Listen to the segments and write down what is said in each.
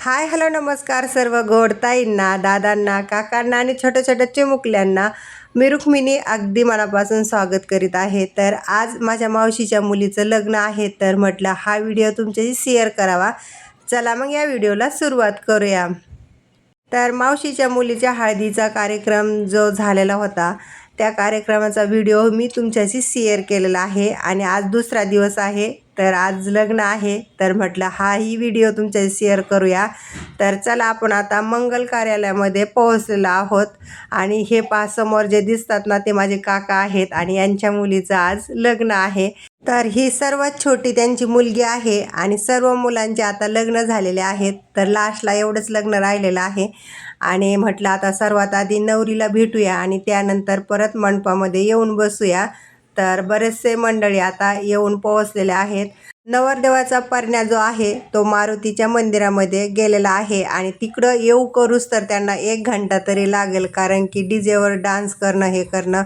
Hi hello नमस्कार सर्व गोडताईंना, दादांना, काकांना आणि छोट्या छोट्या चिमुकल्यांना मी रुक्मिणी अगदी मनापासून स्वागत करीत आहे। तर आज माझ्या मावशीच्या मुलीचं लग्न आहे, तर म्हटलं हा व्हिडिओ तुमच्याशी शेअर करावा। चला मग या व्हिडिओला सुरुवात करूया। तर मावशीच्या मुलीच्या हळदीचा कार्यक्रम जो झालेला होता, त्या कार्यक्रमाचा व्हिडिओ मी तुमच्याशी शेअर केलेला आहे आणि आज दुसरा दिवस आहे, तर आज लग्न आहे, तर म्हटलं हाही व्हिडिओ तुमच्याशी शेअर करूया। तर चला आपण आता मंगल कार्यालयामध्ये पोहोचलेलो आहोत आणि हे पहा समोर जे दिसतात ना, ते माझे काका आहेत आणि यांच्या मुलीचं आज लग्न आहे। तर ही सर्वात छोटी त्यांची मुलगी आहे आणि सर्व मुलांचे आता लग्न झालेले आहेत, तर लास्टला एवढंच लग्न राहिलेलं आहे। आणि म्हटलं आता सर्वात आधी नवरीला भेटूया आणि त्यानंतर परत मंडपामध्ये येऊन बसूया। तर बरेचसे मंडळी आता येऊन पोहोचलेले आहेत। नवरदेवाचा परण्या जो आहे तो मारुतीच्या मंदिरामध्ये गेलेला आहे आणि तिकडं येऊ करूच तर त्यांना 1 घंटा तरी लागेल, कारण की डीजेवर डान्स करणं हे करणं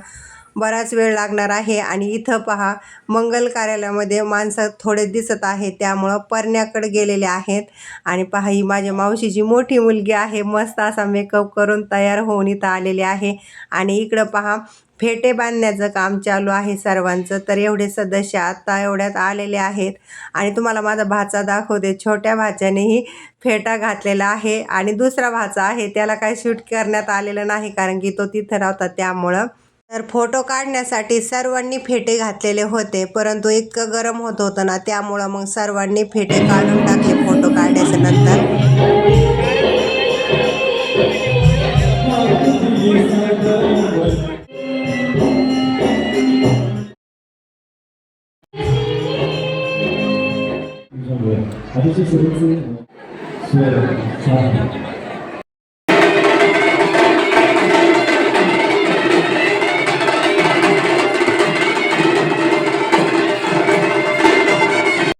बराच वेळ लागणार आहे। आणि इथं पहा मंगल कार्यालयामध्ये माणसं थोडे दिसत आहेत, त्यामुळं परण्याकडे गेलेले आहेत। आणि पहा ही माझ्या मावशीची मोठी मुलगी आहे, मस्त असा मेकअप करून तयार होऊन इथं आलेली आहे। आणि इकडं पहा फेटे बांधण्याचं काम चालू आहे सर्वांचं। तर एवढे सदस्य आता एवढ्यात आलेले आहेत आणि तुम्हाला माझा भाचा दाखवते। छोट्या भाच्यानेही फेटा घातलेला आहे आणि दुसरा भाचा आहे त्याला काही शूट करण्यात आलेलं नाही, कारण की तो तिथं नव्हता त्यामुळं। तर फोटो काढण्यासाठी सर्वांनी फेटे घातलेले होते, परंतु इतकं गरम होत होतं ना, त्यामुळं मग सर्वांनी फेटे काढून टाकले फोटो काढल्याच्या नंतर।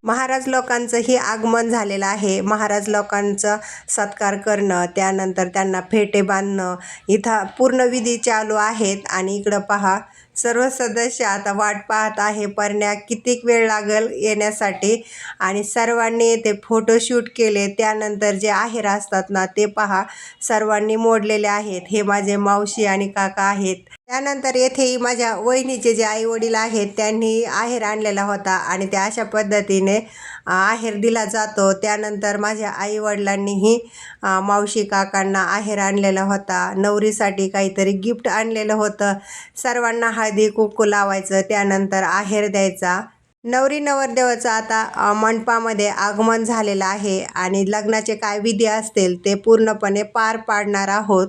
महाराज लोकांचंही आगमन झालेलं आहे। महाराज लोकांचा सत्कार करणं, त्यानंतर त्यांना फेटे बांधणं, इथं पूर्ण विधी चालू आहेत। आणि इकडं पहा सर्व सदस्य आता वाट पाहत आहे परण्या कितीक वेळ लागेल येण्यासाठी। आणि सर्वांनी ते फोटोशूट केले, त्यानंतर जे आहेर असतात ना ते पहा सर्वांनी मोडलेले आहेत। हे माझे मावशी आणि काका आहेत। त्यानंतर येथेही माझ्या वहिनीचे जे आई वडील आहेत त्यांनी आहेर आणलेला होता आणि त्या अशा पद्धतीने आहेर दिला जातो। त्यानंतर माझ्या आई वडिलांनीही मावशी काकांना आहेर आणलेला होता, नवरीसाठी काहीतरी गिफ्ट आणलेलं होतं। सर्वांना हळदी कुंकू लावायचं, त्यानंतर आहेर द्यायचा। नवरी नवरदेवाचं आता मंडपामध्ये आगमन झालेलं आहे आणि लग्नाचे काय विधी असतील ते पूर्णपणे पार पाडणार आहोत।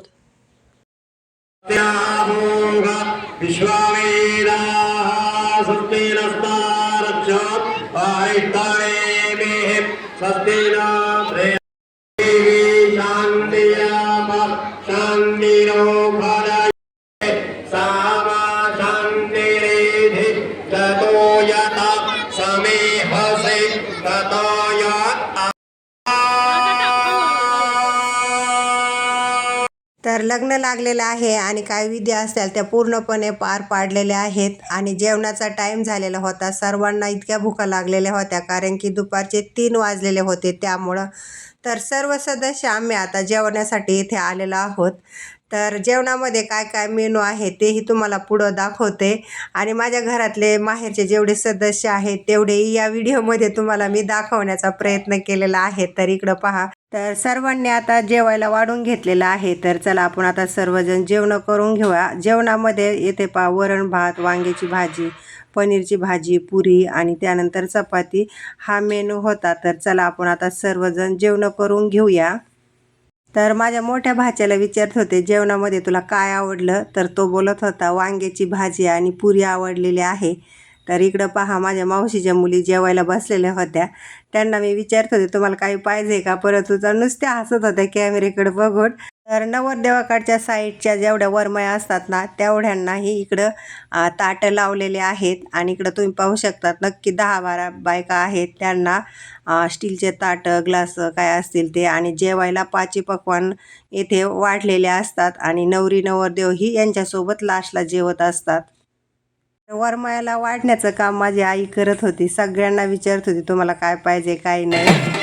तर लग्न लागलेलं आहे आणि काय विधी असतील त्या पूर्णपणे पार पाडलेल्या आहेत। आणि जेवणाचा टाईम झालेला होता, सर्वांना इतक्या भुका लागलेल्या होत्या, कारण की दुपारचे 3 वाजलेले होते त्यामुळं। तर सर्व सदस्य आम्ही आता जेवण्यासाठी इथे आलेलो आहोत। तर जेवणामध्ये काय काय मेनू आहे तेही तुम्हाला पुढं दाखवते आणि माझ्या घरातले माहेरचे जेवढे सदस्य आहेत तेवढेही या व्हिडिओमध्ये तुम्हाला मी दाखवण्याचा प्रयत्न केलेला आहे। तर इकडं पहा, तर सर्वांनी आता जेवायला वाढून घेतलेलं आहे। तर चला आपण आता सर्वजण जेवण करून घेऊया। जेवणामध्ये येथे पहा वरण भात, वांग्याची भाजी, पनीरची भाजी, पुरी आणि त्यानंतर चपाती हा मेनू होता। तर चला आपण आता सर्वजण जेवण करून घेऊया। तर माझ्या मोठ्या भाच्याला विचारत होते जेवणामध्ये तुला काय आवडलं, तर तो बोलत होता वांग्याची भाजी आणि पुरी आवडलेली आहे। तर इकडं पहा माझ्या मावशीच्या मुली जेवायला बसलेल्या होत्या, त्यांना मी विचारत होते तुम्हाला काही पाहिजे का, परंतु त्या नुसत्या हसत होत्या कॅमेरेकडे बघून। तर नवरदेवाकडच्या साईडच्या जेवढ्या वरमाया असतात ना तेवढ्यांनाही इकडं ताटं लावलेले आहेत। आणि इकडं तुम्ही पाहू शकतात नक्की 10-12 बायका आहेत, त्यांना स्टीलचे ताटं ग्लास काय असतील ते आणि जेवायला पाची पक्वान येथे वाढलेले असतात आणि नवरी नवरदेवही यांच्यासोबत लास्टला जेवत असतात। वरमायाला वाढण्याचं काम माझी आई करत होती, सगळ्यांना विचारत होती तुम्हाला काय पाहिजे काय नाही।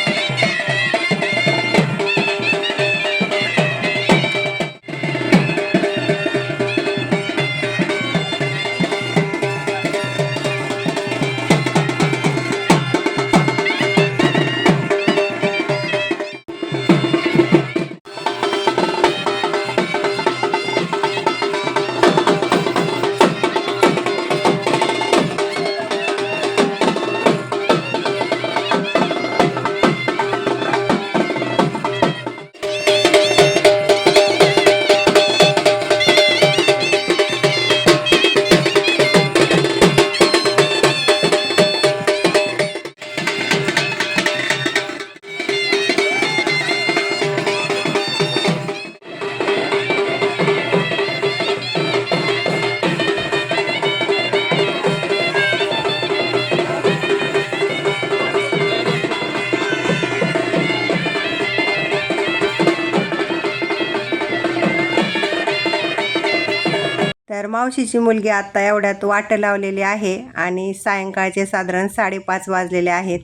मावशीची मुलगी आत्ता एवढ्यात वाट लावलेली आहे आणि सायंकाळचे साधारण 5:30 वाजलेले आहेत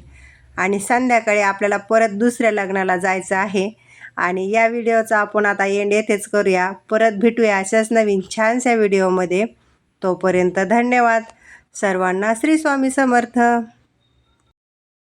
आणि संध्याकाळी आपल्याला परत दुसऱ्या लग्नाला जायचं आहे. आणि या व्हिडिओचा आपण आता एंड येथेच करूया. परत भेटूया अशाच नवीन छानशा व्हिडिओमध्ये. तोपर्यंत धन्यवाद. सर्वांना श्री स्वामी समर्थ.